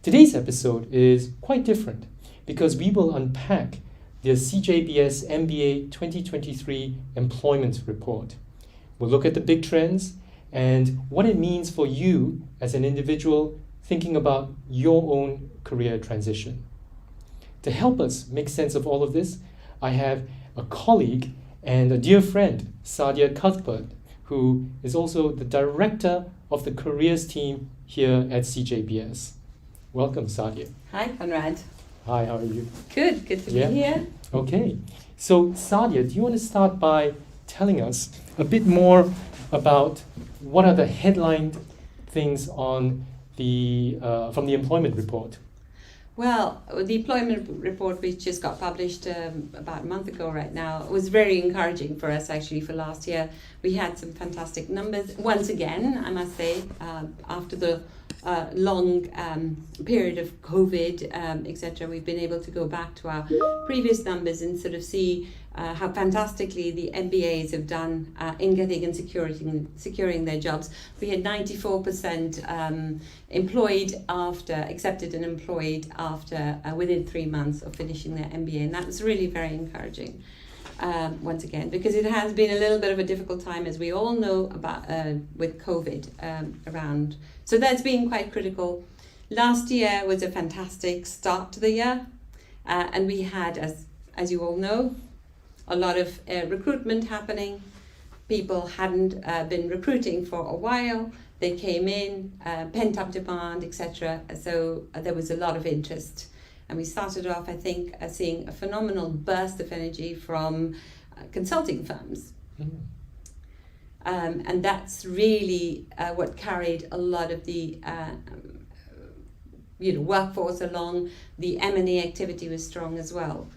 Today's episode is quite different because we will unpack the CJBS MBA 2023 Employment Report. We'll look at the big trends and what it means for you as an individual thinking about your own career transition. To help us make sense of all of this, I have a colleague and a dear friend, Sadia Cuthbert, who is also the director of the careers team here at CJBS. Welcome, Sadia. Hi, Conrad. Hi, how are you? Good to be here. Okay. So, Sadia, do you want to start by telling us a bit more about what are the headline things on the from the employment report? Well, the employment report, which just got published about a month ago right now, was very encouraging for us actually for last year. We had some fantastic numbers. Once again, I must say, after the long period of COVID, etc., we've been able to go back to our previous numbers and sort of see how fantastically the MBAs have done in getting and securing their jobs. We had 94% accepted and employed after within 3 months of finishing their MBA, and that was really very encouraging. Once again, because it has been a little bit of a difficult time, as we all know, about with COVID around. So that's been quite critical. Last year was a fantastic start to the year, and we had, as you all know, a lot of recruitment happening. People hadn't been recruiting for a while. They came in, pent-up demand, etc. So there was a lot of interest. And we started off, I think, seeing a phenomenal burst of energy from consulting firms. Mm-hmm. And that's really what carried a lot of the workforce along. The M&A activity was strong as well.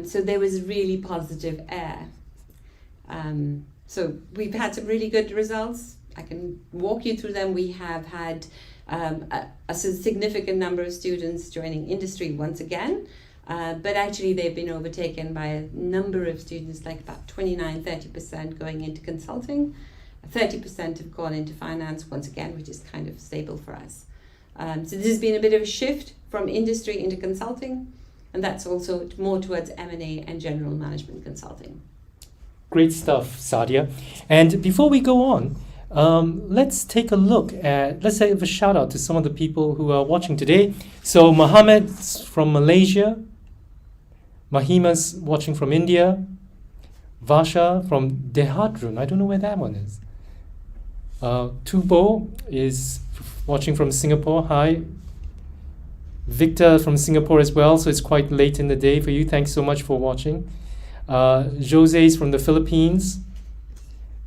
So there was really positive air. So we've had some really good results. I can walk you through them. We have had a significant number of students joining industry once again, but actually they've been overtaken by a number of students, like about 29-30% going into consulting. 30% have gone into finance once again, which is kind of stable for us. So this has been a bit of a shift from industry into consulting, and that's also more towards M&A and general management consulting. Great stuff, Sadia. And before we go on, let's take a look at, let's say, a shout out to some of the people who are watching today. So Mohammed's from Malaysia, Mahima's watching from India, Vasha from Dehradun, I don't know where that one is. Tubo is watching from Singapore, hi. Victor from Singapore as well, so it's quite late in the day for you, thanks so much for watching. Jose's from the Philippines,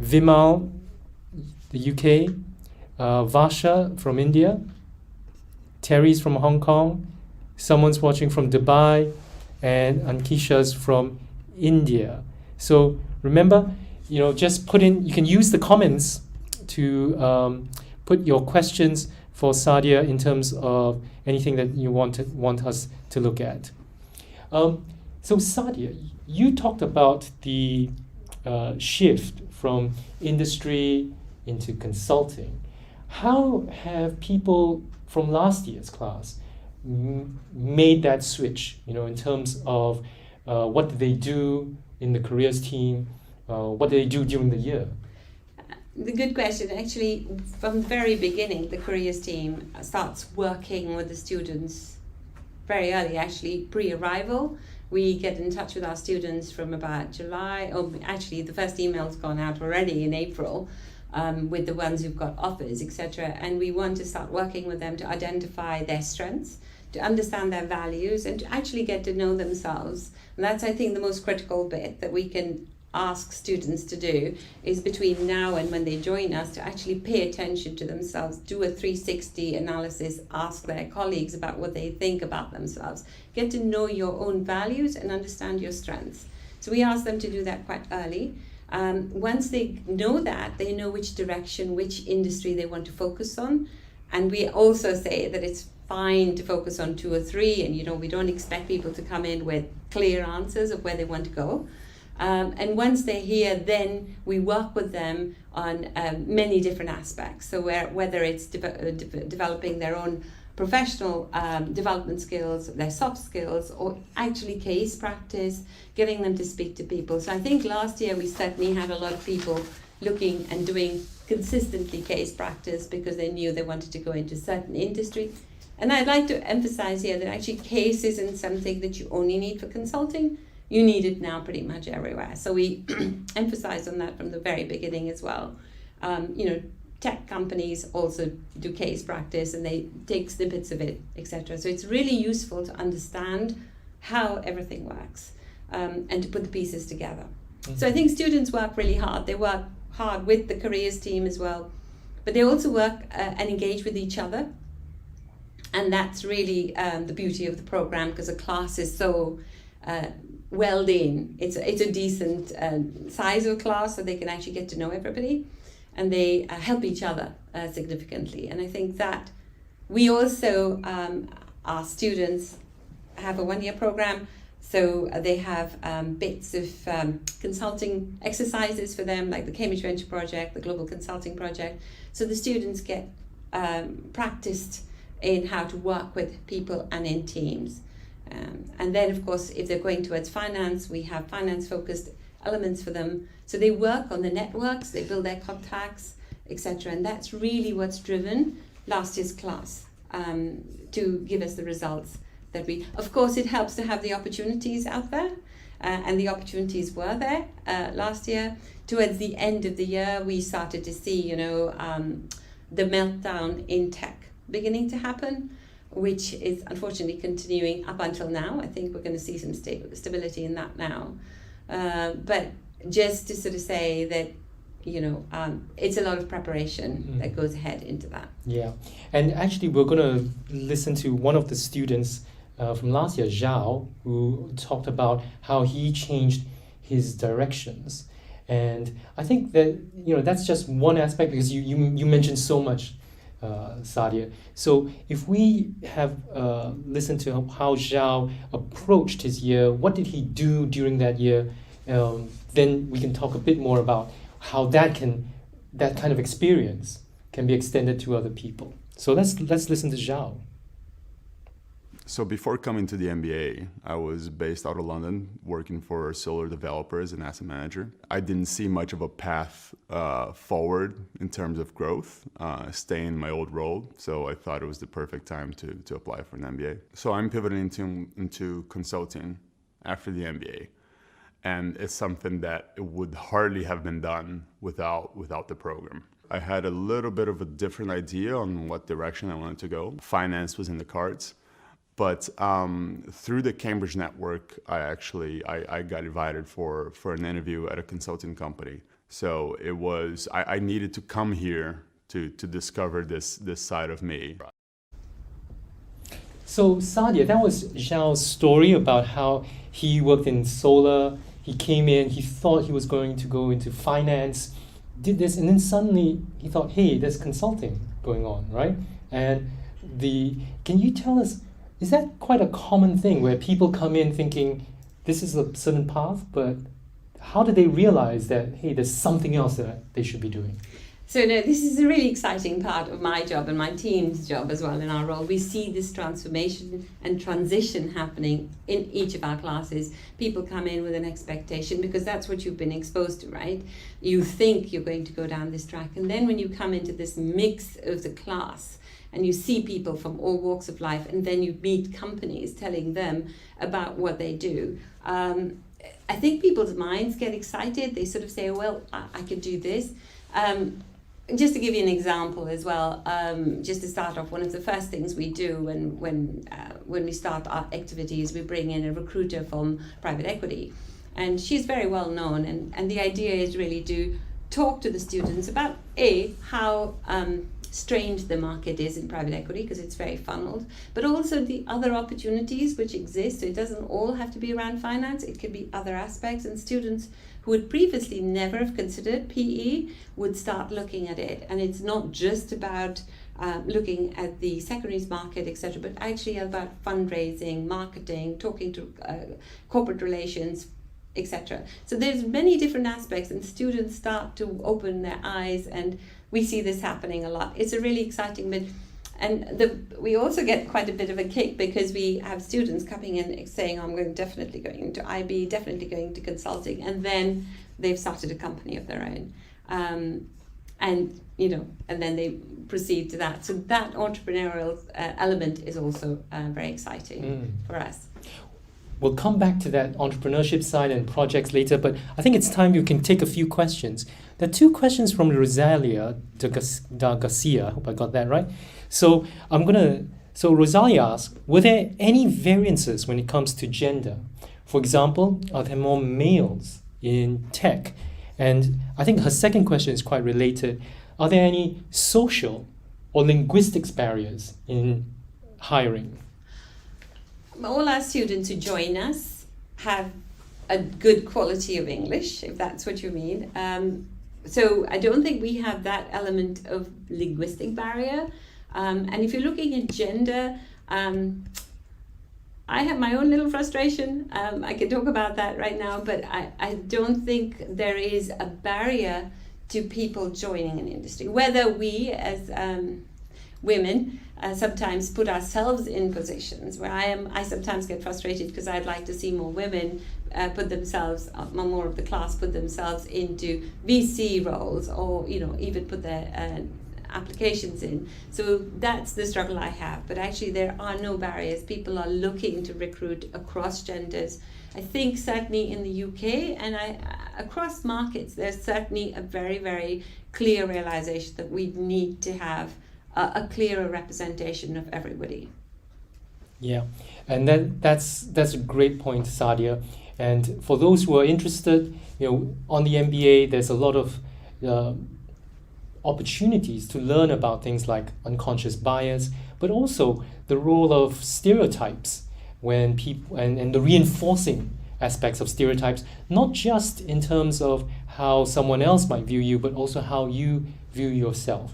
Vimal, the UK, Vasha from India, Terry's from Hong Kong, someone's watching from Dubai, and Ankisha's from India. So remember, just you can use the comments to put your questions for Sadia in terms of anything that you want us to look at. So Sadia, you talked about the shift from industry into consulting. How have people from last year's class made that switch, in terms of what did they do in the careers team, what did they do during the year? The good question. Actually, from the very beginning, the careers team starts working with the students very early, actually pre-arrival. We get in touch with our students from about July, or actually the first email's gone out already in April, with the ones who've got offers, etc. And we want to start working with them to identify their strengths, to understand their values, and to actually get to know themselves. And that's, I think, the most critical bit that we can ask students to do, is between now and when they join us, to actually pay attention to themselves, do a 360 analysis, ask their colleagues about what they think about themselves, get to know your own values and understand your strengths. So we ask them to do that quite early. Once they know that, they know which direction, which industry they want to focus on. And we also say that it's fine to focus on 2 or 3, and we don't expect people to come in with clear answers of where they want to go. And once they're here, then we work with them on many different aspects. So whether it's developing their own professional development skills, their soft skills, or actually case practice, getting them to speak to people. So I think last year we certainly had a lot of people looking and doing consistently case practice because they knew they wanted to go into certain industry. And I'd like to emphasize here that actually case isn't something that you only need for consulting. You need it now pretty much everywhere. So we emphasize on that from the very beginning as well. Tech companies also do case practice and they take snippets of it, etc. So it's really useful to understand how everything works and to put the pieces together. Mm-hmm. So I think students work really hard. They work hard with the careers team as well, but they also work and engage with each other. And that's really the beauty of the program, because the class is so welled in. It's a decent size of class, so they can actually get to know everybody, and they help each other significantly. And I think that we also, our students have a one-year program, so they have bits of consulting exercises for them, like the Cambridge Venture Project, the Global Consulting Project. So the students get practiced in how to work with people and in teams. And then, of course, if they're going towards finance, we have finance-focused elements for them. So they work on the networks, they build their contacts, etc. And that's really what's driven last year's class to give us the results that we... Of course, it helps to have the opportunities out there, and the opportunities were there last year. Towards the end of the year, we started to see, the meltdown in tech beginning to happen, which is unfortunately continuing up until now. I think we're going to see some stability in that now. But just to sort of say that, it's a lot of preparation that goes ahead into that. Yeah, and actually we're going to listen to one of the students from last year, Zhao, who talked about how he changed his directions. And I think that, that's just one aspect, because you mentioned so much, Sadia. So if we have listened to how Zhao approached his year, what did he do during that year, then we can talk a bit more about how that kind of experience can be extended to other people. So let's listen to Zhao. So before coming to the MBA, I was based out of London, working for solar developers and asset manager. I didn't see much of a path forward in terms of growth, staying in my old role. So I thought it was the perfect time to apply for an MBA. So I'm pivoting into consulting after the MBA. And it's something that it would hardly have been done without the program. I had a little bit of a different idea on what direction I wanted to go. Finance was in the cards. But through the Cambridge network, I got invited for an interview at a consulting company. So it was, I needed to come here to discover this side of me. So Sadia, that was Zhao's story about how he worked in solar. He came in, he thought he was going to go into finance, did this, and then suddenly he thought, hey, there's consulting going on, right? And can you tell us, is that quite a common thing where people come in thinking this is a certain path, but how do they realize that, hey, there's something else that they should be doing? So no, this is a really exciting part of my job and my team's job as well in our role. We see this transformation and transition happening in each of our classes. People come in with an expectation because that's what you've been exposed to, right? You think you're going to go down this track, and then when you come into this mix of the class, and you see people from all walks of life, and then you meet companies telling them about what they do. I think people's minds get excited. They sort of say, well, I could do this. Just to give you an example as well, just to start off, one of the first things we do when we start our activities, we bring in a recruiter from private equity. And she's very well known. And the idea is really to talk to the students about, how strange the market is in private equity, because it's very funneled, but also the other opportunities which exist. So it doesn't all have to be around finance, it could be other aspects, and students who would previously never have considered PE would start looking at it. And it's not just about looking at the secondaries market, etc., but actually about fundraising, marketing, talking to corporate relations, etc. So there's many different aspects, and students start to open their eyes, and we see this happening a lot. It's a really exciting bit. we also get quite a bit of a kick because we have students coming in saying, I'm definitely going into IB, definitely going to consulting, and then they've started a company of their own. And then they proceed to that. So that entrepreneurial element is also very exciting for us. We'll come back to that entrepreneurship side and projects later, but I think it's time you can take a few questions. There are two questions from Rosalia da Garcia. I hope I got that right. So Rosalia asks, were there any variances when it comes to gender? For example, are there more males in tech? And I think her second question is quite related. Are there any social or linguistics barriers in hiring? All our students who join us have a good quality of English, if that's what you mean. So I don't think we have that element of linguistic barrier. And if you're looking at gender, I have my own little frustration. I can talk about that right now, but I don't think there is a barrier to people joining an industry. Whether we as women sometimes put ourselves in positions where I sometimes get frustrated because I'd like to see more women put themselves, more of the class put themselves into VC roles, or even put their applications in. So that's the struggle I have. But actually there are no barriers. People are looking to recruit across genders. I think certainly in the UK and across markets, there's certainly a very, very clear realization that we need to have a clearer representation of everybody. Yeah, and that's a great point, Sadia. And for those who are interested, on the MBA, there's a lot of opportunities to learn about things like unconscious bias, but also the role of stereotypes when people and the reinforcing aspects of stereotypes, not just in terms of how someone else might view you, but also how you view yourself.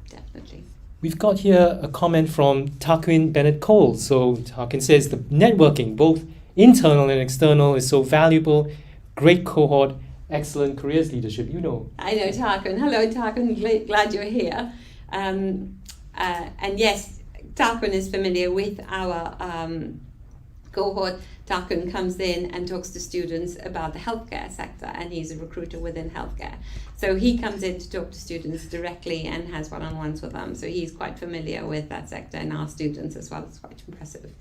Definitely. We've got here a comment from Tarquin Bennett Cole. So Tarquin says the networking, both internal and external, is so valuable. Great cohort, excellent careers leadership. I know Tarquin. Hello, Tarquin. Glad you're here. And yes, Tarquin is familiar with our cohort. Tarquin comes in and talks to students about the healthcare sector, and he's a recruiter within healthcare. So he comes in to talk to students directly and has one-on-ones with them. So he's quite familiar with that sector and our students as well. It's quite impressive.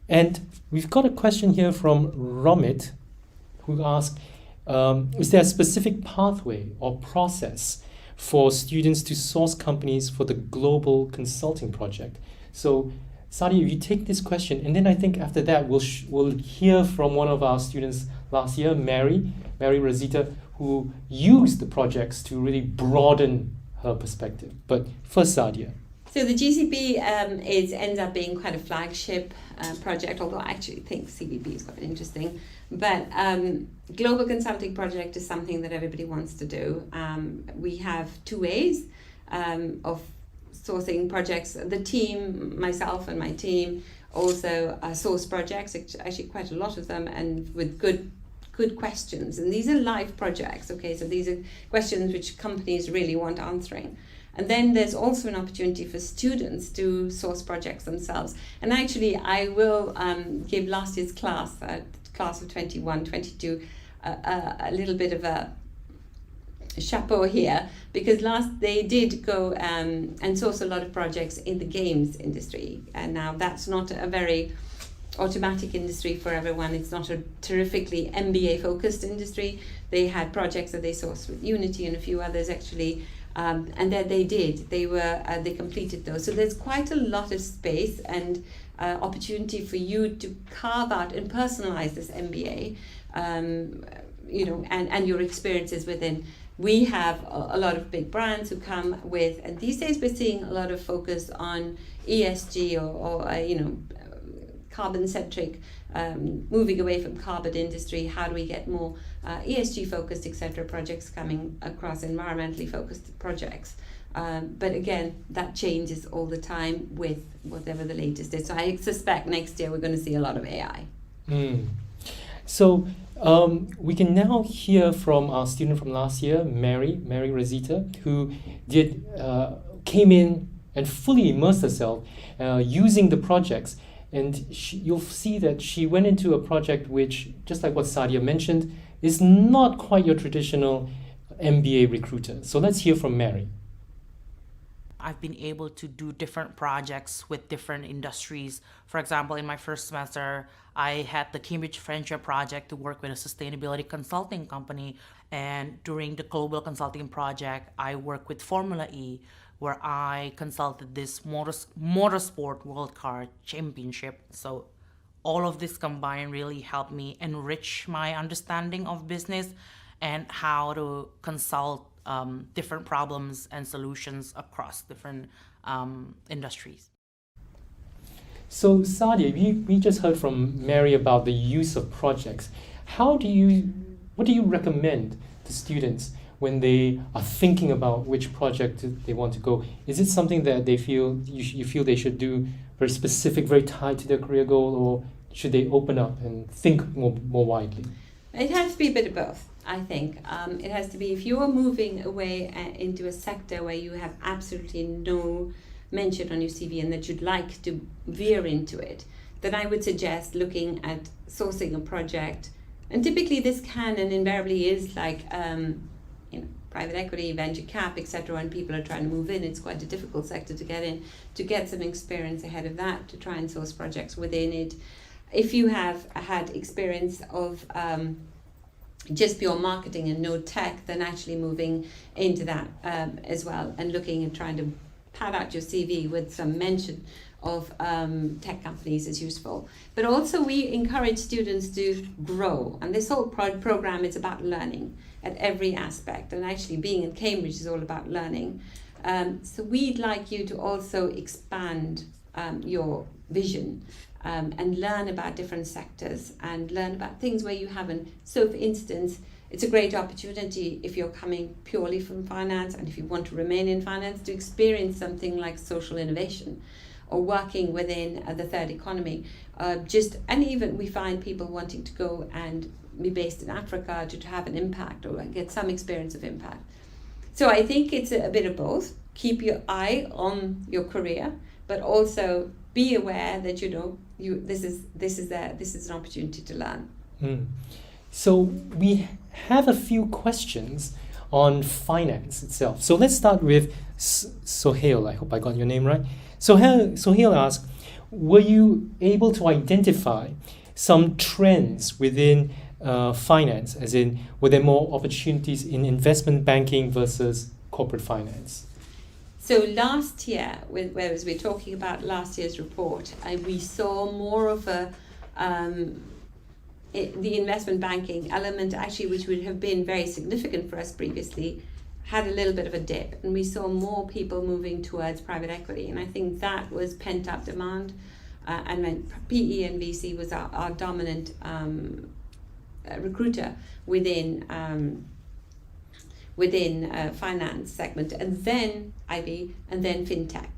And we've got a question here from Romit, who asks, is there a specific pathway or process for students to source companies for the global consulting project? So Sadia, you take this question, and then I think after that we'll hear from one of our students last year, Mary Rosita, who used the projects to really broaden her perspective. But first, Sadia. So the GCP ends up being quite a flagship project, although I actually think CBP is quite interesting. But Global Consulting Project is something that everybody wants to do. We have two ways of sourcing projects. The team, myself and my team, also source projects, actually quite a lot of them, and with good questions. And these are live projects, okay? So these are questions which companies really want answering. And then there's also an opportunity for students to source projects themselves. And actually, I will give last year's class of 21, 22, a little bit of a chapeau here, because they did go and source a lot of projects in the games industry. And now that's not a very automatic industry for everyone. It's not a terrifically MBA focused industry. They had projects that they sourced with Unity and a few others actually. And that they completed those. So there's quite a lot of space and opportunity for you to carve out and personalize this MBA, and your experiences within. We have a lot of big brands who come with, and these days we're seeing a lot of focus on ESG or carbon-centric, moving away from carbon industry. How do we get more ESG focused, etc. projects coming across, environmentally focused projects. But again, that changes all the time with whatever the latest is. So I suspect next year we're going to see a lot of AI. So we can now hear from our student from last year, Mary Rosita, who did came in and fully immersed herself using the projects. And you'll see that she went into a project which, just like what Sadia mentioned, is not quite your traditional MBA recruiter. So let's hear from Mary. I've been able to do different projects with different industries. For example, in my first semester, I had the Cambridge Friendship Project to work with a sustainability consulting company. And during the global consulting project, I worked with Formula E, where I consulted this motorsport World Car Championship. So all of this combined really helped me enrich my understanding of business and how to consult different problems and solutions across different industries. So Sadia, we just heard from Mary about the use of projects. What do you recommend to students when they are thinking about which project they want to go? Is it something that they feel you feel they should do very specific, very tied to their career goal, or should they open up and think more widely? It has to be a bit of both, I think. It has to be, if you are moving away into a sector where you have absolutely no mention on your CV and that you'd like to veer into it, then I would suggest looking at sourcing a project. And typically this can and invariably is like private equity, venture cap, etc. When people are trying to move in, it's quite a difficult sector to get in, to get some experience ahead of that, to try and source projects within it. If you have had experience of just pure marketing and no tech, then actually moving into that as well, and looking and trying to pad out your CV with some mention of tech companies is useful. But also we encourage students to grow, and this whole program is about learning at every aspect, and actually being in Cambridge is all about learning. So we'd like you to also expand your vision and learn about different sectors and learn about things where you haven't. So for instance, it's a great opportunity if you're coming purely from finance and if you want to remain in finance to experience something like social innovation or working within the third economy. And even we find people wanting to go and be based in Africa to have an impact or get some experience of impact. So I think it's a bit of both. Keep your eye on your career, but also be aware that this is an opportunity to learn. So we have a few questions on finance itself. So let's start with Sohail. I hope I got your name right. Sohail asked, were you able to identify some trends within finance, as in were there more opportunities in investment banking versus corporate finance? So last year, whereas we're talking about last year's report, we saw more of the investment banking element, actually, which would have been very significant for us previously, had a little bit of a dip, and we saw more people moving towards private equity, and I think that was pent-up demand, and when PE and VC was our dominant recruiter within finance segment, and then IB, and then fintech.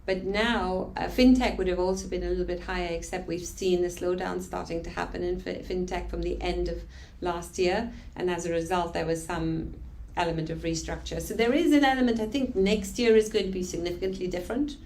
But now fintech would have also been a little bit higher, except we've seen the slowdown starting to happen in fintech from the end of last year, and as a result there was some element of restructure. So there is an element, I think next year is going to be significantly different.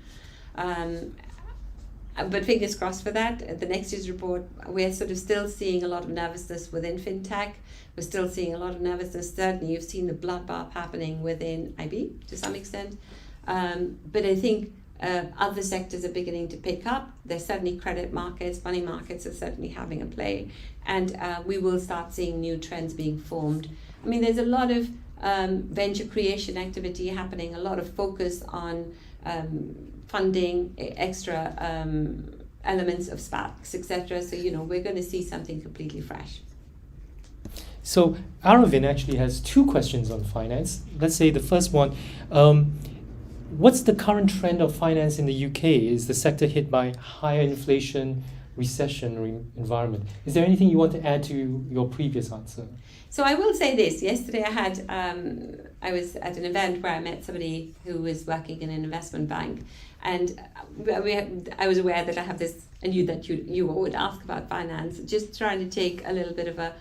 But fingers crossed for that. At the next year's report, we're sort of still seeing a lot of nervousness within fintech. We're still seeing a lot of nervousness. Certainly, you've seen the bloodbath happening within IB to some extent. But I think other sectors are beginning to pick up. There's certainly credit markets, money markets are certainly having a play. And we will start seeing new trends being formed. I mean, there's a lot of venture creation activity happening, a lot of focus on funding, extra elements of SPACs, etc. So, we're going to see something completely fresh. So Aravind actually has two questions on finance. Let's say the first one, what's the current trend of finance in the UK? Is the sector hit by higher inflation, recessionary environment? Is there anything you want to add to your previous answer? So I will say this. Yesterday I was at an event where I met somebody who was working in an investment bank, and I was aware that I have this, I knew that you would ask about finance, just trying to take a little bit of a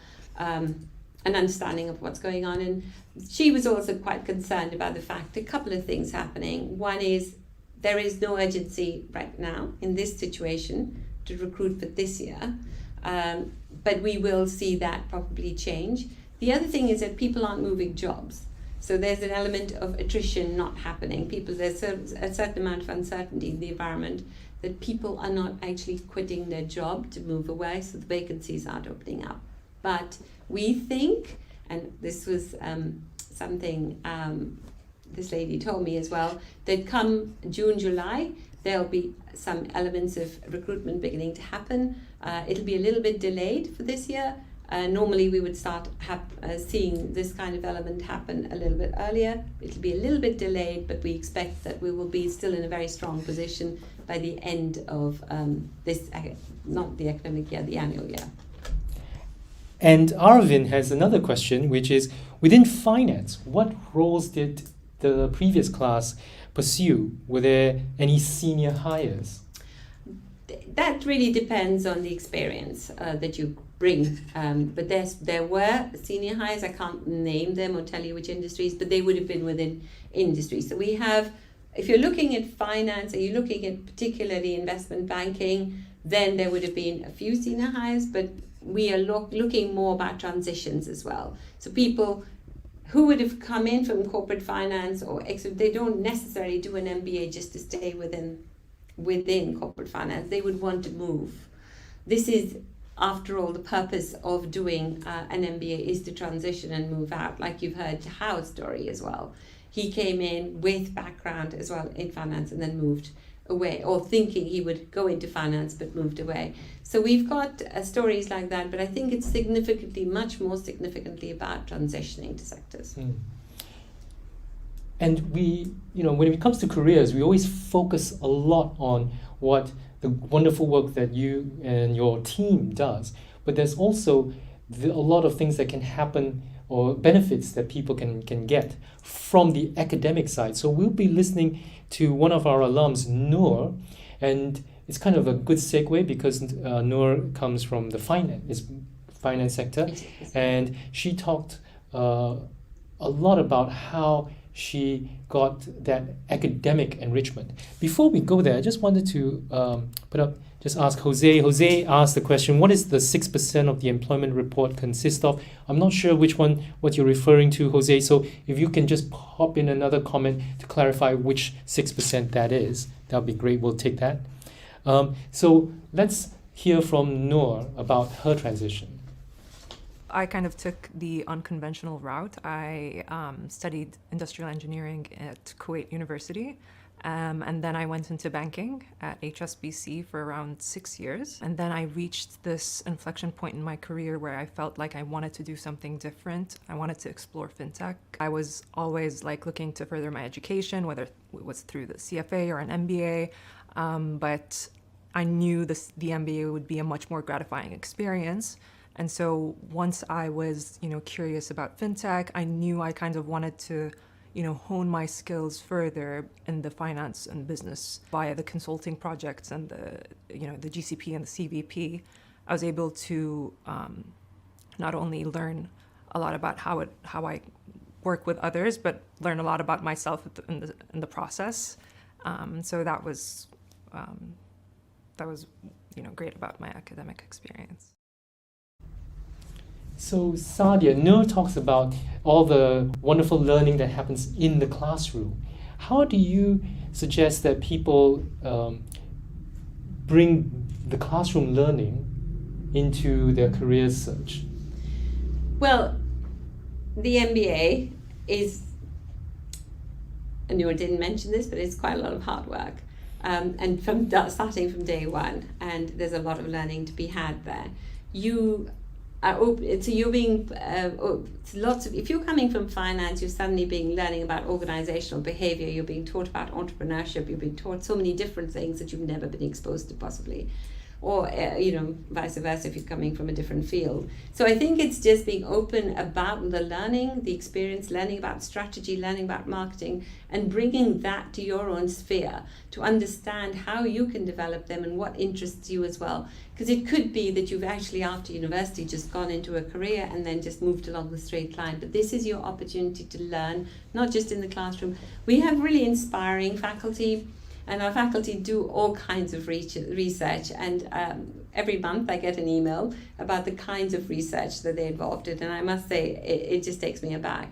an understanding of what's going on. And she was also quite concerned about the fact a couple of things happening. One is there is no urgency right now in this situation to recruit for this year, but we will see that probably change. The other thing is that people aren't moving jobs. So there's an element of attrition not happening. There's a certain amount of uncertainty in the environment that people are not actually quitting their job to move away, so the vacancies aren't opening up. But we think, and this was something this lady told me as well, that come June, July, there'll be some elements of recruitment beginning to happen. It'll be a little bit delayed for this year. Normally we would start seeing this kind of element happen a little bit earlier. It'll be a little bit delayed, but we expect that we will be still in a very strong position by the end of this, not the academic year, the annual year. And Arvind has another question, which is, within finance, what roles did the previous class pursue? Were there any senior hires? That really depends on the experience that you bring. But there were senior hires. I can't name them or tell you which industries, but they would have been within industries. So we have, if you're looking at finance, or you're looking at particularly investment banking, then there would have been a few senior hires, but we are looking more about transitions as well. So people who would have come in from corporate finance or they don't necessarily do an MBA just to stay within corporate finance. They would want to move. This is, after all, the purpose of doing an MBA is to transition and move out, like you've heard Howard's story as well. He came in with background as well in finance and then moved away, or thinking he would go into finance but moved away. So we've got stories like that, but I think it's much more significantly about transitioning to sectors. And we, when it comes to careers, we always focus a lot on what the wonderful work that you and your team does. But there's also a lot of things that can happen, or benefits that people can get from the academic side. So we'll be listening to one of our alums, Noor, and it's kind of a good segue because Noor comes from the finance sector, and she talked a lot about how she got that academic enrichment. Before we go there, I just wanted to ask Jose. Jose asked the question, what is the 6% of the employment report consist of? I'm not sure what you're referring to, Jose, so if you can just pop in another comment to clarify which 6% that is, that would be great. We'll take that. So let's hear from Noor about her transition. I kind of took the unconventional route. I studied industrial engineering at Kuwait University, and then I went into banking at HSBC for around 6 years. And then I reached this inflection point in my career where I felt like I wanted to do something different. I wanted to explore fintech. I was always looking to further my education, whether it was through the CFA or an MBA, but I knew the MBA would be a much more gratifying experience. And so once I was, curious about fintech, I knew I kind of wanted to, hone my skills further in the finance and business via the consulting projects and the GCP and the CVP. I was able to not only learn a lot about how I work with others, but learn a lot about myself in the process. So that was great about my academic experience. So Sadia, Noor talks about all the wonderful learning that happens in the classroom. How do you suggest that people bring the classroom learning into their career search? Well, the MBA is, and Noor didn't mention this, but it's quite a lot of hard work. And starting from day one, and there's a lot of learning to be had there. If you're coming from finance, you're suddenly learning about organizational behavior, you're being taught about entrepreneurship, you're being taught so many different things that you've never been exposed to possibly. or vice versa if you're coming from a different field. So I think it's just being open about the learning, the experience, learning about strategy, learning about marketing, and bringing that to your own sphere to understand how you can develop them and what interests you as well. Because it could be that you've actually, after university, just gone into a career and then just moved along the straight line. But this is your opportunity to learn, not just in the classroom. We have really inspiring faculty, and our faculty do all kinds of research, and every month I get an email about the kinds of research that they're involved in, and I must say it just takes me aback.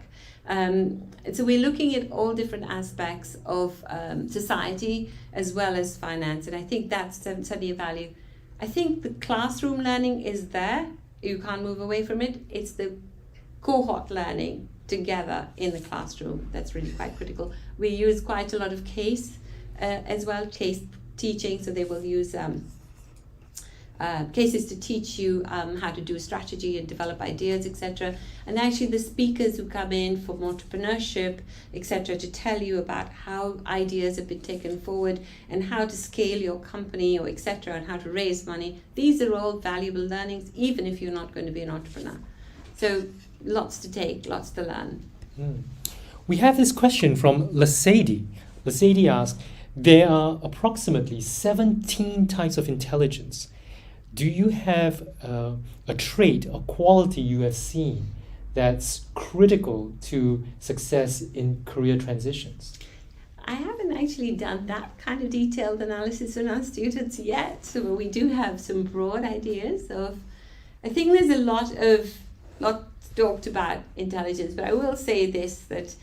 So we're looking at all different aspects of society as well as finance, and I think that's certainly a value. I think the classroom learning is there, you can't move away from it. It's the cohort learning together in the classroom that's really quite critical. We use quite a lot of case as well, case teaching, so they will use cases to teach you how to do strategy and develop ideas, etc. And actually the speakers who come in from entrepreneurship, etc., to tell you about how ideas have been taken forward and how to scale your company, or etc., and how to raise money. These are all valuable learnings, even if you're not going to be an entrepreneur. So lots to take, lots to learn. We have this question from Sadia. Sadia asks, there are approximately 17 types of intelligence. Do you have a trait, a quality you have seen that's critical to success in career transitions? I haven't actually done that kind of detailed analysis on our students yet, so we do have some broad ideas of, I think there's a lot talked about intelligence, but I will say this, that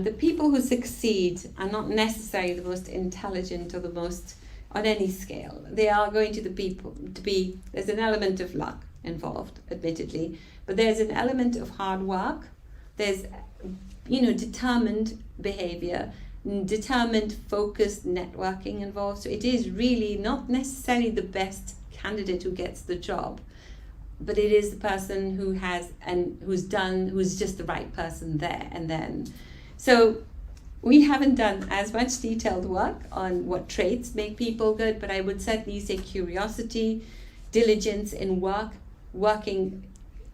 the people who succeed are not necessarily the most intelligent or the most on any scale. They are going to be, there's an element of luck involved, admittedly, but there's an element of hard work. There's, determined behavior, determined, focused networking involved. So it is really not necessarily the best candidate who gets the job, but it is the person who has and who's just the right person there and then. So we haven't done as much detailed work on what traits make people good, but I would certainly say curiosity, diligence in working,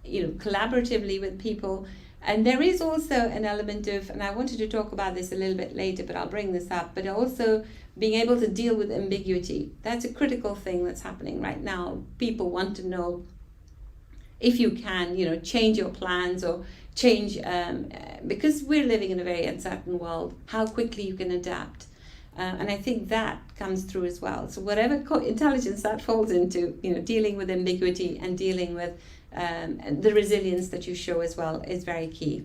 collaboratively with people. And there is also an element of, and I wanted to talk about this a little bit later, but I'll bring this up, but also being able to deal with ambiguity. That's a critical thing that's happening right now. People want to know if you can, change your plans or change, because we're living in a very uncertain world, how quickly you can adapt. And I think that comes through as well. So whatever intelligence that falls into, dealing with ambiguity and dealing with the resilience that you show as well is very key.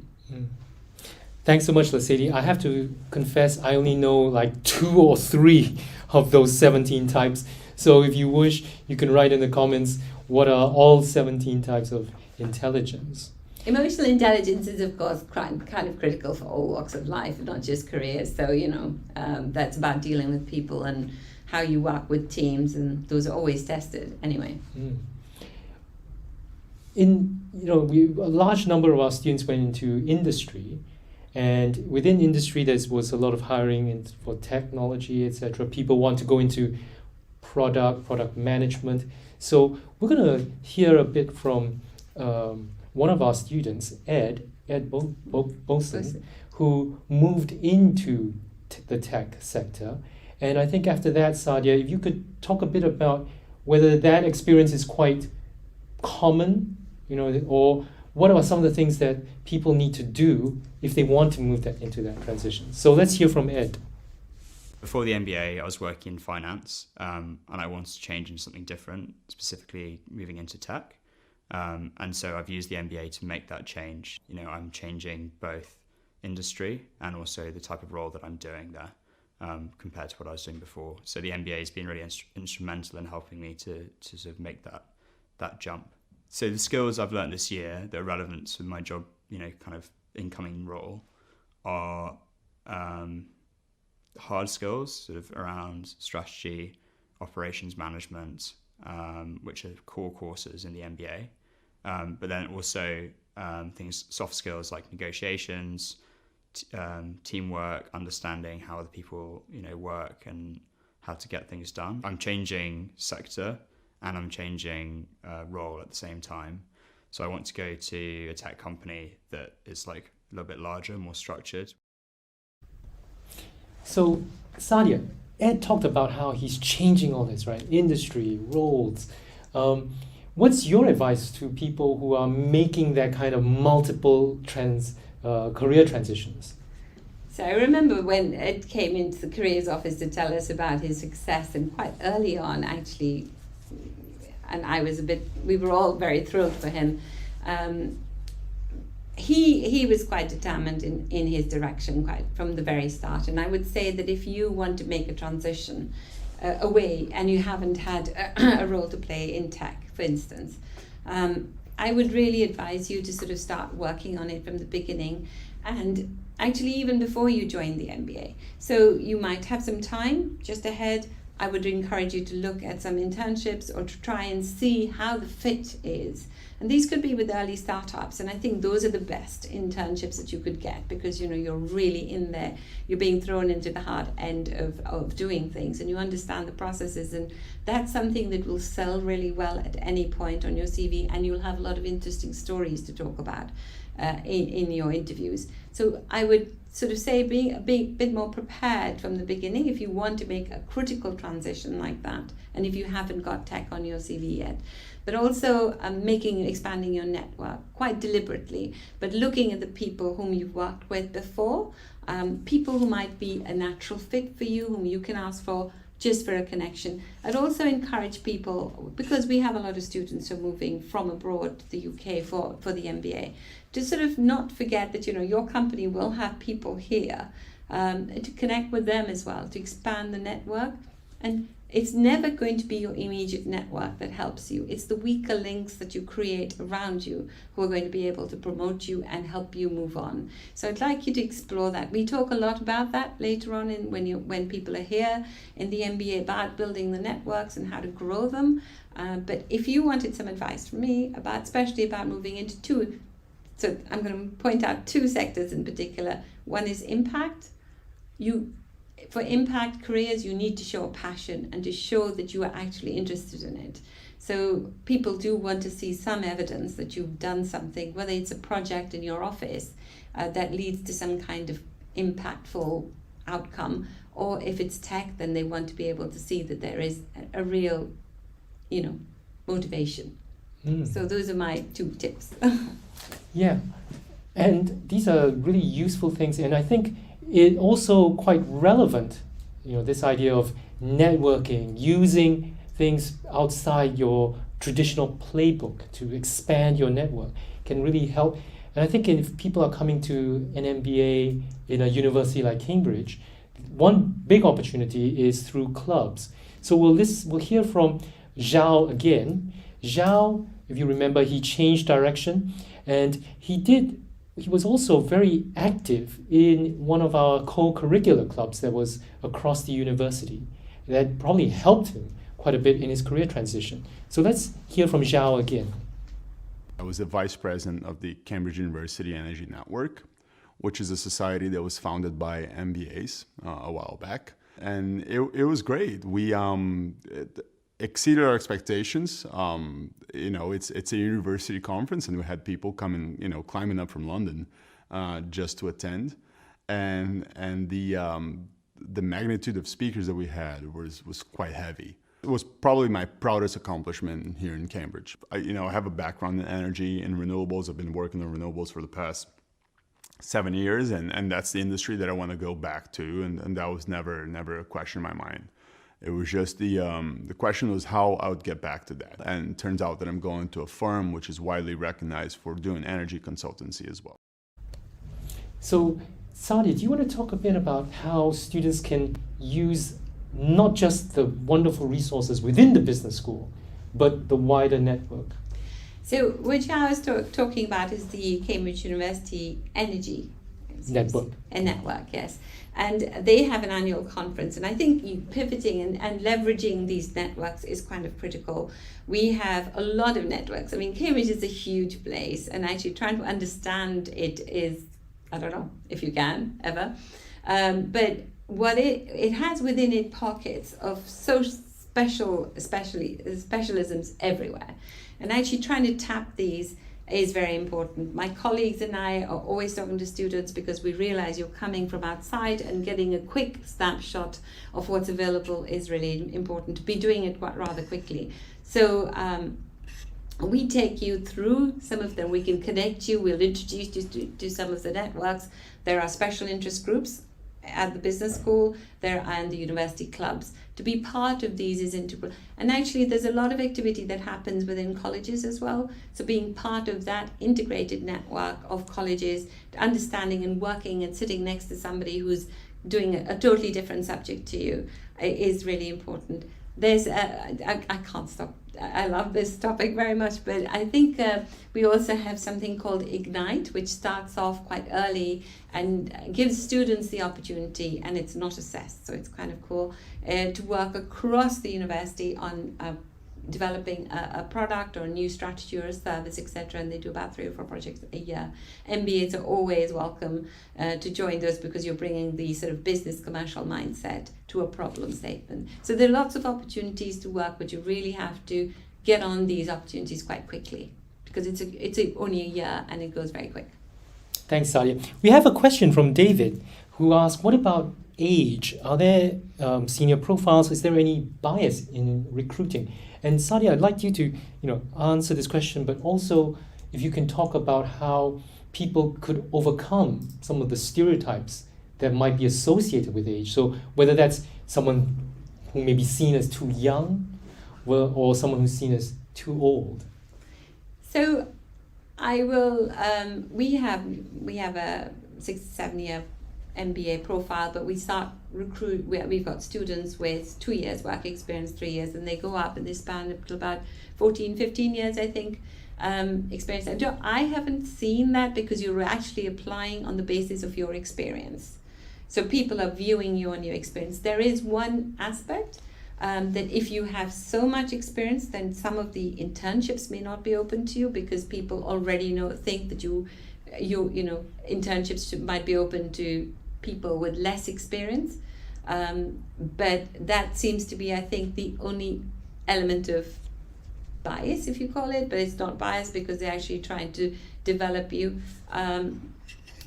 Thanks so much, Sadia. I have to confess, I only know like 2 or 3 of those 17 types. So if you wish, you can write in the comments what are all 17 types of intelligence. Emotional intelligence is, of course, kind of critical for all walks of life, not just careers. So, that's about dealing with people and how you work with teams, and those are always tested anyway. A large number of our students went into industry, and within industry there was a lot of hiring for technology, etc. People want to go into product management. So we're going to hear a bit from one of our students, Ed Boson, who moved into the tech sector. And I think after that, Sadia, if you could talk a bit about whether that experience is quite common, or what are some of the things that people need to do if they want to move into that transition. So let's hear from Ed. Before the MBA, I was working in finance, and I wanted to change into something different, specifically moving into tech. And so I've used the MBA to make that change. I'm changing both industry and also the type of role that I'm doing there compared to what I was doing before. So the MBA has been really instrumental in helping me to sort of make that jump. So the skills I've learned this year that are relevant to my job, kind of incoming role are hard skills sort of around strategy, operations management, which are core courses in the MBA. But then also soft skills like negotiations, teamwork, understanding how other people, work and how to get things done. I'm changing sector and I'm changing role at the same time. So I want to go to a tech company that is like a little bit larger, more structured. So, Sadia, Ed talked about how he's changing all this, right? Industry, roles. What's your advice to people who are making that kind of multiple career transitions? So I remember when Ed came into the careers office to tell us about his success, and quite early on actually, and we were all very thrilled for him. He was quite determined in his direction quite from the very start. And I would say that if you want to make a transition away and you haven't had a role to play in tech, for instance, I would really advise you to sort of start working on it from the beginning, and actually even before you join the MBA. So you might have some time just ahead. I would encourage you to look at some internships or to try and see how the fit is. And these could be with early startups, and I think those are the best internships that you could get, because you're really in there, you're being thrown into the hard end of doing things, and you understand the processes, and that's something that will sell really well at any point on your CV, and you'll have a lot of interesting stories to talk about in your interviews. So I would sort of say being a bit more prepared from the beginning if you want to make a critical transition like that, and if you haven't got tech on your CV yet. But also expanding your network quite deliberately, but looking at the people whom you've worked with before, people who might be a natural fit for you, whom you can ask for just for a connection. I'd also encourage people, because we have a lot of students who are moving from abroad to the UK for the MBA, to sort of not forget that your company will have people here, to connect with them as well, to expand the network. And it's never going to be your immediate network that helps you. It's the weaker links that you create around you who are going to be able to promote you and help you move on. So I'd like you to explore that. We talk a lot about that later on when people are here in the MBA, about building the networks and how to grow them. But if you wanted some advice from me, especially about moving into two, so I'm going to point out two sectors in particular. One is impact. For impact careers, you need to show a passion and to show that you are actually interested in it. So people do want to see some evidence that you've done something, whether it's a project in your office that leads to some kind of impactful outcome, or if it's tech, then they want to be able to see that there is a real, motivation. So those are my two tips. Yeah, and these are really useful things, and I think it also quite relevant, this idea of networking, using things outside your traditional playbook to expand your network can really help. And I think if people are coming to an MBA in a university like Cambridge, one big opportunity is through clubs. So we'll hear from Zhao again. Zhao, if you remember, he changed direction, and he was also very active in one of our co-curricular clubs that was across the university. That probably helped him quite a bit in his career transition. So let's hear from Zhao again. I was the vice president of the Cambridge University Energy Network, which is a society that was founded by MBAs a while back. And it was great. We exceeded our expectations. It's a university conference, and we had people coming, climbing up from London just to attend, and the magnitude of speakers that we had was quite heavy. It was probably my proudest accomplishment here in Cambridge. I have a background in energy and renewables. I've been working on renewables for the past 7 years, and that's the industry that I want to go back to, and that was never a question in my mind. It was just the question was how I would get back to that. And it turns out that I'm going to a firm which is widely recognized for doing energy consultancy as well. So, Sadia, do you want to talk a bit about how students can use not just the wonderful resources within the business school, but the wider network? So what I was talking about is the Cambridge University Energy Network. A network, yes. And they have an annual conference, and I think pivoting and leveraging these networks is kind of critical. We have a lot of networks. I mean, Cambridge is a huge place, and actually trying to understand it is, I don't know if you can ever, but what it has within it pockets of so specialisms everywhere. And actually trying to tap these is very important. My colleagues and I are always talking to students because we realize you're coming from outside, and getting a quick snapshot of what's available is really important, to be doing it quite rather quickly. So we take you through some of them. We can connect you, we'll introduce you to some of the networks. There are special interest groups at the business school there and the university clubs. To be part of these is integral. And actually there's a lot of activity that happens within colleges as well. So being part of that integrated network of colleges, understanding and working and sitting next to somebody who's doing a totally different subject to you is really important. There's I can't stop. I love this topic very much, but I think we also have something called Ignite, which starts off quite early and gives students the opportunity, and it's not assessed, so it's kind of cool, to work across the university on developing a product or a new strategy or a service, etc. And they do about 3 or 4 projects a year. MBAs are always welcome to join those, because you're bringing the sort of business commercial mindset to a problem statement. So there are lots of opportunities to work, but you really have to get on these opportunities quite quickly, because it's only a year and it goes very quick. Thanks, Sadia. We have a question from David, who asks, what about age? Are there senior profiles? Is there any bias in recruiting? And Sadia, I'd like you to answer this question, but also if you can talk about how people could overcome some of the stereotypes that might be associated with age. So whether that's someone who may be seen as too young, or someone who's seen as too old. So I will. We have a 6-7 year MBA profile, but we start recruit. We've got students with 2 years work experience, 3 years, and they go up and they span up to about 14-15 years, I think, experience. I haven't seen that, because you're actually applying on the basis of your experience. So people are viewing you on your experience. There is one aspect that if you have so much experience, then some of the internships may not be open to you, because people already think that internships might be open to people with less experience. But that seems to be, I think, the only element of bias, if you call it, but it's not bias because they're actually trying to develop you,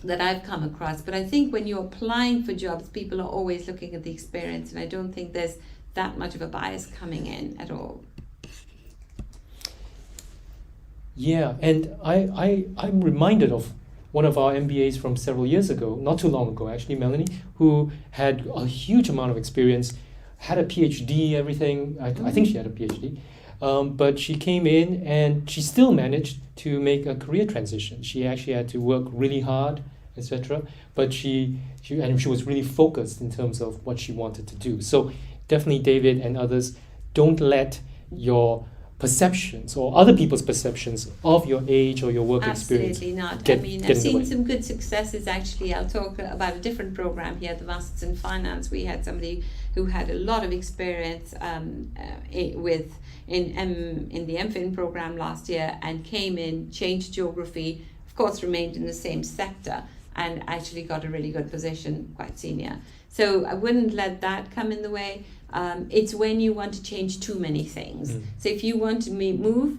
that I've come across. But I think when you're applying for jobs, people are always looking at the experience, and I don't think there's that much of a bias coming in at all. Yeah, and I'm reminded of one of our MBAs from several years ago, not too long ago actually, Melanie, who had a huge amount of experience, had a PhD, everything. I think she had a PhD, but she came in and she still managed to make a career transition. She actually had to work really hard, etc. But she was really focused in terms of what she wanted to do. So definitely, David and others, don't let your perceptions or other people's perceptions of your age or your work experience. Absolutely not. I've seen some good successes actually. I'll talk about a different program here, the Masters in Finance. We had somebody who had a lot of experience in the MFin program last year, and came in, changed geography, of course remained in the same sector, and actually got a really good position, quite senior. So I wouldn't let that come in the way. It's when you want to change too many things. So if you want to move,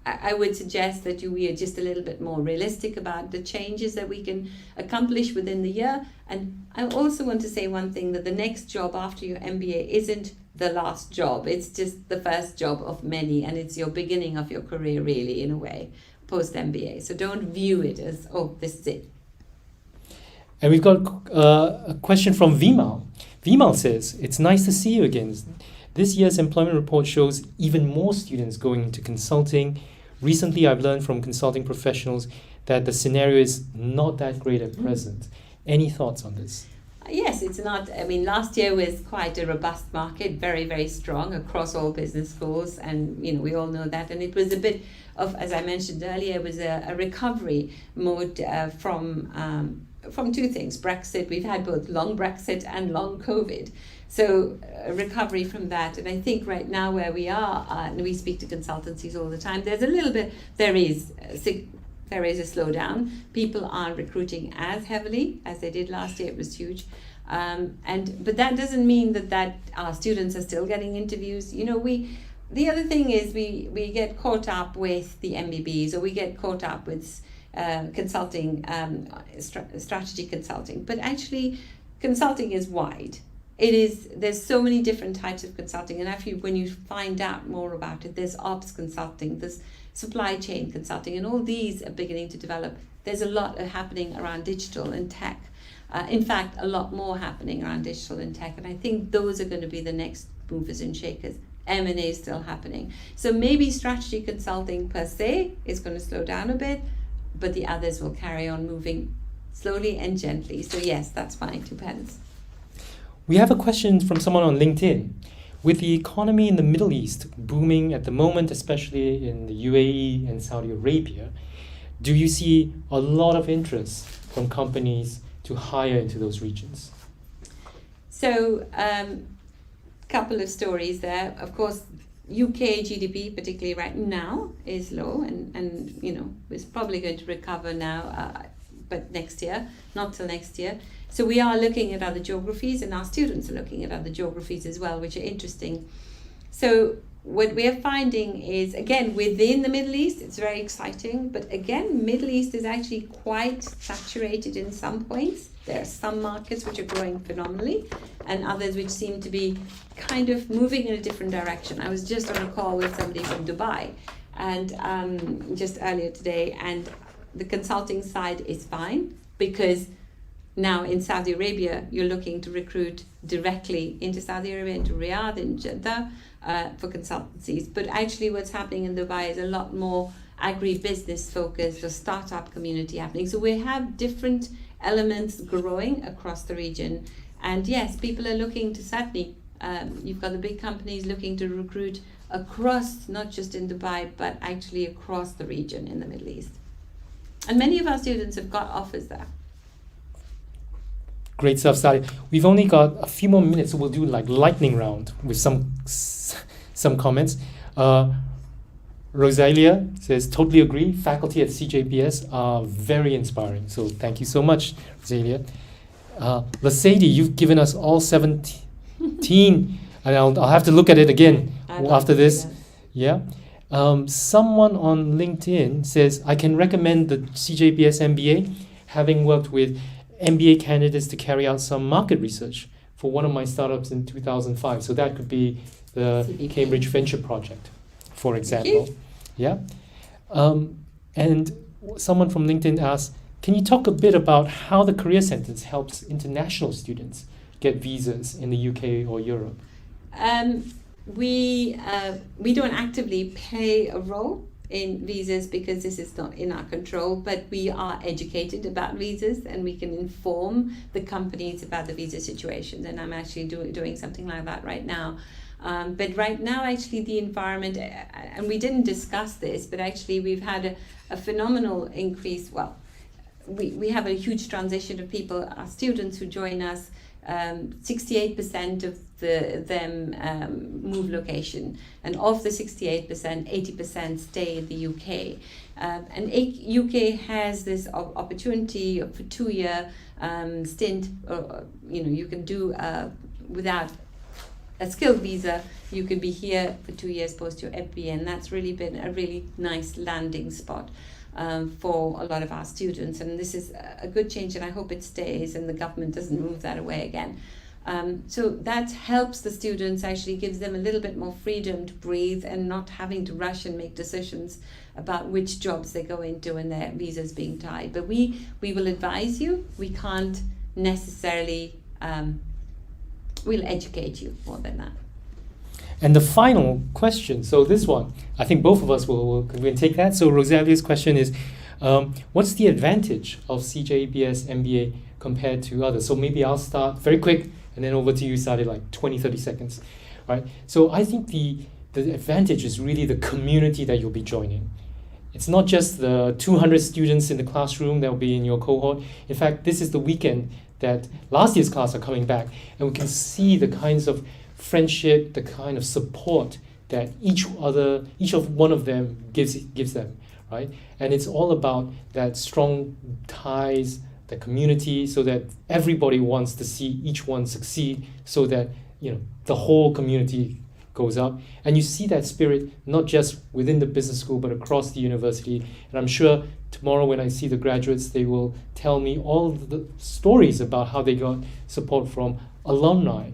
I would suggest that we are just a little bit more realistic about the changes that we can accomplish within the year. And I also want to say one thing, that the next job after your MBA isn't the last job. It's just the first job of many, and it's your beginning of your career, really, in a way, post MBA. So don't view it as, oh, this is it. And we've got a question from Vimal. Vimal says, it's nice to see you again. This year's employment report shows even more students going into consulting. Recently, I've learned from consulting professionals that the scenario is not that great at present. Any thoughts on this? Yes, it's not. Last year was quite a robust market, very, very strong across all business schools, and we all know that. And it was a bit of, as I mentioned earlier, it was a recovery mode from two things. Brexit, we've had both long Brexit and long COVID. So a recovery from that. And I think right now where we are, and we speak to consultancies all the time, there is a slowdown. People aren't recruiting as heavily as they did last year. It was huge. But that doesn't mean that our students are still getting interviews. You know, the other thing is we get caught up with the MBBs, or we get caught up with consulting, strategy consulting. But actually, consulting is wide. There's so many different types of consulting, and actually when you find out more about it, there's ops consulting, there's supply chain consulting, and all these are beginning to develop. There's a lot happening around digital and tech. In fact, a lot more happening around digital and tech, and I think those are going to be the next movers and shakers. M&A is still happening. So maybe strategy consulting per se is going to slow down a bit, but the others will carry on moving slowly and gently. So yes, that's fine, depends. We have a question from someone on LinkedIn. With the economy in the Middle East booming at the moment, especially in the UAE and Saudi Arabia, do you see a lot of interest from companies to hire into those regions? So, couple of stories there. Of course, UK GDP, particularly right now, is low, and you know, it's probably going to recover now, but next year, not till next year. So we are looking at other geographies, and our students are looking at other geographies as well, which are interesting. So what we're finding is, again, within the Middle East, it's very exciting, but again, Middle East is actually quite saturated in some points. There are some markets which are growing phenomenally, and others which seem to be kind of moving in a different direction. I was just on a call with somebody from Dubai, and just earlier today, and the consulting side is fine, because now in Saudi Arabia, you're looking to recruit directly into Saudi Arabia, into Riyadh, in Jeddah, for consultancies. But actually what's happening in Dubai is a lot more agri-business focused, or startup community happening. So we have different elements growing across the region. And yes, people are looking to certainly, you've got the big companies looking to recruit across, not just in Dubai, but actually across the region in the Middle East. And many of our students have got offers there. Great stuff, Sadia. We've only got a few more minutes, so we'll do like lightning round with some comments. Rosalia says, totally agree. Faculty at CJBS are very inspiring. So thank you so much, Rosalia. Sadia, you've given us all 17, and I'll have to look at it again after this. Yeah. Someone on LinkedIn says, I can recommend the CJBS MBA, having worked with MBA candidates to carry out some market research for one of my startups in 2005. So that could be the Cambridge Venture Project, for example. Yeah. And someone from LinkedIn asks, can you talk a bit about how the Career Centres helps international students get visas in the UK or Europe? We don't actively play a role in visas because this is not in our control, but we are educated about visas and we can inform the companies about the visa situation, and I'm actually doing something like that right now. But right now, actually, the environment, and we didn't discuss this, but actually we've had a phenomenal increase. Well, we have a huge transition of people, our students who join us. 68% of them move location, and of the 68%, 80% stay in the UK. And UK has this opportunity for 2-year stint. You can do without a skilled visa. You can be here for 2 years post your MBA, and that's really been a really nice landing spot for a lot of our students, and this is a good change, and I hope it stays and the government doesn't move that away again. So that helps the students, actually gives them a little bit more freedom to breathe and not having to rush and make decisions about which jobs they go into and their visas being tied. But we will advise you. We can't necessarily, we'll educate you more than that. And the final question, so this one, I think both of us will take that. So Rosalia's question is, what's the advantage of CJBS MBA compared to others? So maybe I'll start very quick and then over to you, Sadia, like 20, 30 seconds. Right? So I think the advantage is really the community that you'll be joining. It's not just the 200 students in the classroom that will be in your cohort. In fact, this is the weekend that last year's class are coming back, and we can see the kinds of friendship, the kind of support that each of one of them gives them, right? And it's all about that strong ties, the community, so that everybody wants to see each one succeed, so that the whole community goes up. And you see that spirit not just within the business school but across the university. And I'm sure tomorrow when I see the graduates, they will tell me all the stories about how they got support from alumni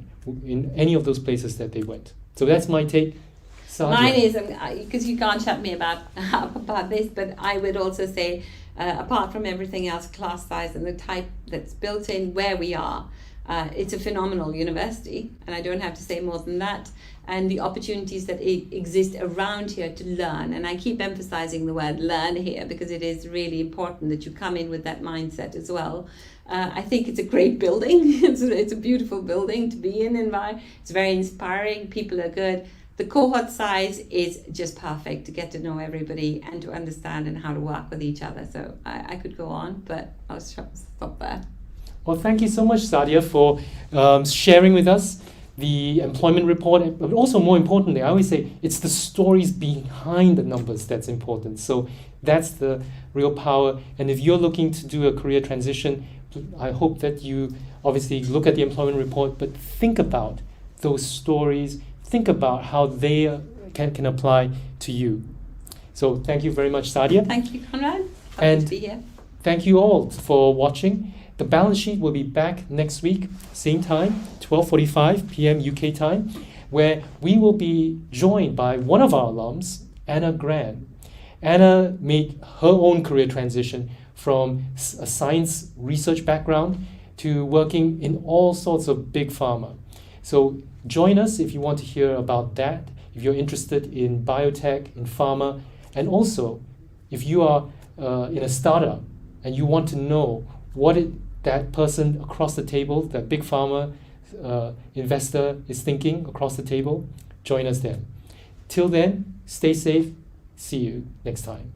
in any of those places that they went. So that's my take. Sadia. Mine is, because you can't shut me about this, but I would also say, apart from everything else, class size and the type that's built in where we are, it's a phenomenal university, and I don't have to say more than that. And the opportunities that exist around here to learn, and I keep emphasizing the word learn here because it is really important that you come in with that mindset as well. I think it's a great building. It's a beautiful building to be in, and it's very inspiring. People are good. The cohort size is just perfect to get to know everybody and to understand and how to work with each other. So I could go on, but I'll stop there. Well, thank you so much, Sadia, for sharing with us the employment report. But also, more importantly, I always say it's the stories behind the numbers that's important. So that's the real power. And if you're looking to do a career transition, I hope that you obviously look at the employment report, but think about those stories. Think about how they can apply to you. So thank you very much, Sadia. Thank you, Conrad. Happy And to be here. thank you all for watching. The balance sheet will be back next week, same time, 12:45 p.m. UK time, where we will be joined by one of our alums, Anna Grant. Anna made her own career transition from a science research background to working in all sorts of big pharma. So join us if you want to hear about that, if you're interested in biotech, in pharma, and also if you are in a startup and you want to know that person across the table, that big pharma investor is thinking across the table, join us then. Till then, stay safe. See you next time.